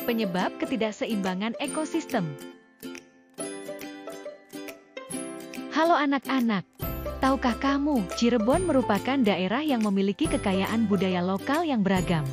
Penyebab ketidakseimbangan ekosistem. Halo anak-anak, tahukah kamu, Cirebon merupakan daerah yang memiliki kekayaan budaya lokal yang beragam.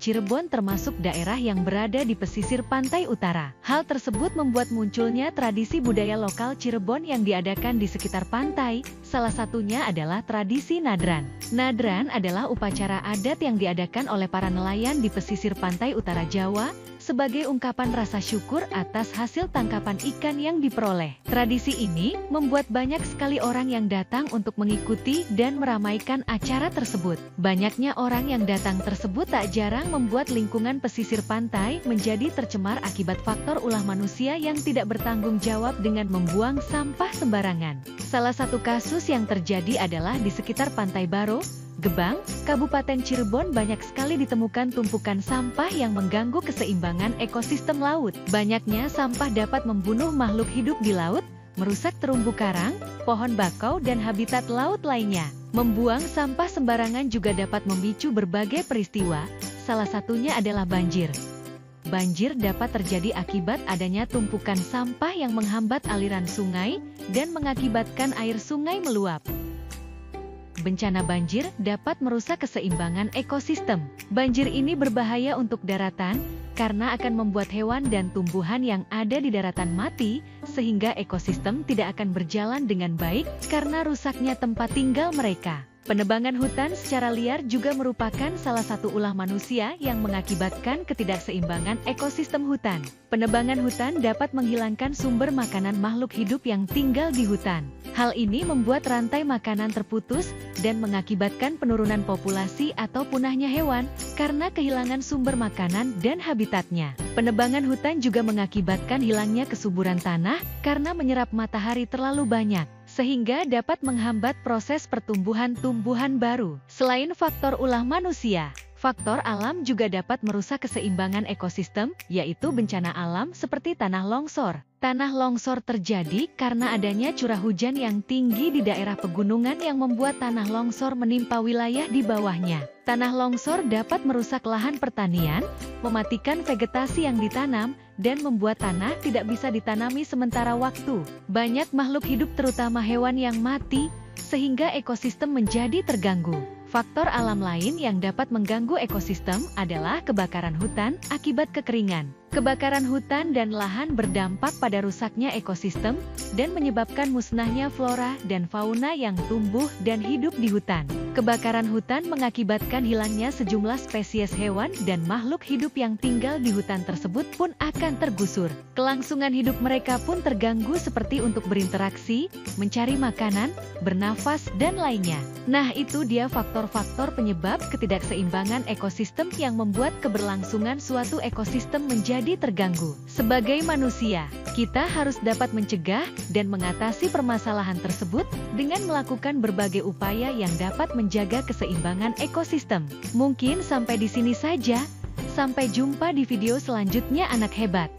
Cirebon termasuk daerah yang berada di pesisir pantai utara. Hal tersebut membuat munculnya tradisi budaya lokal Cirebon yang diadakan di sekitar pantai, salah satunya adalah tradisi Nadran. Nadran adalah upacara adat yang diadakan oleh para nelayan di pesisir pantai utara Jawa, sebagai ungkapan rasa syukur atas hasil tangkapan ikan yang diperoleh. Tradisi ini membuat banyak sekali orang yang datang untuk mengikuti dan meramaikan acara tersebut. Banyaknya orang yang datang tersebut tak jarang membuat lingkungan pesisir pantai menjadi tercemar akibat faktor ulah manusia yang tidak bertanggung jawab dengan membuang sampah sembarangan. Salah satu kasus yang terjadi adalah di sekitar Pantai Baro, Gebang, Kabupaten Cirebon banyak sekali ditemukan tumpukan sampah yang mengganggu keseimbangan ekosistem laut. Banyaknya sampah dapat membunuh makhluk hidup di laut, merusak terumbu karang, pohon bakau dan habitat laut lainnya. Membuang sampah sembarangan juga dapat memicu berbagai peristiwa, salah satunya adalah banjir. Banjir dapat terjadi akibat adanya tumpukan sampah yang menghambat aliran sungai dan mengakibatkan air sungai meluap. Bencana banjir dapat merusak keseimbangan ekosistem. Banjir ini berbahaya untuk daratan, karena akan membuat hewan dan tumbuhan yang ada di daratan mati, sehingga ekosistem tidak akan berjalan dengan baik, karena rusaknya tempat tinggal mereka. Penebangan hutan secara liar juga merupakan salah satu ulah manusia yang mengakibatkan ketidakseimbangan ekosistem hutan. Penebangan hutan dapat menghilangkan sumber makanan makhluk hidup yang tinggal di hutan. Hal ini membuat rantai makanan terputus dan mengakibatkan penurunan populasi atau punahnya hewan karena kehilangan sumber makanan dan habitatnya. Penebangan hutan juga mengakibatkan hilangnya kesuburan tanah karena menyerap matahari terlalu banyak, sehingga dapat menghambat proses pertumbuhan tumbuhan baru. Selain faktor ulah manusia, faktor alam juga dapat merusak keseimbangan ekosistem, yaitu bencana alam seperti tanah longsor. Tanah longsor terjadi karena adanya curah hujan yang tinggi di daerah pegunungan yang membuat tanah longsor menimpa wilayah di bawahnya. Tanah longsor dapat merusak lahan pertanian, mematikan vegetasi yang ditanam, dan membuat tanah tidak bisa ditanami sementara waktu. Banyak makhluk hidup terutama hewan yang mati, sehingga ekosistem menjadi terganggu. Faktor alam lain yang dapat mengganggu ekosistem adalah kebakaran hutan akibat kekeringan. Kebakaran hutan dan lahan berdampak pada rusaknya ekosistem dan menyebabkan musnahnya flora dan fauna yang tumbuh dan hidup di hutan. Kebakaran hutan mengakibatkan hilangnya sejumlah spesies hewan dan makhluk hidup yang tinggal di hutan tersebut pun akan tergusur. Kelangsungan hidup mereka pun terganggu seperti untuk berinteraksi, mencari makanan, bernafas, dan lainnya. Nah, itu dia faktor-faktor penyebab ketidakseimbangan ekosistem yang membuat keberlangsungan suatu ekosistem menjadi terganggu. Sebagai manusia, kita harus dapat mencegah dan mengatasi permasalahan tersebut dengan melakukan berbagai upaya yang dapat menjaga keseimbangan ekosistem. Mungkin sampai di sini saja. Sampai jumpa di video selanjutnya anak hebat.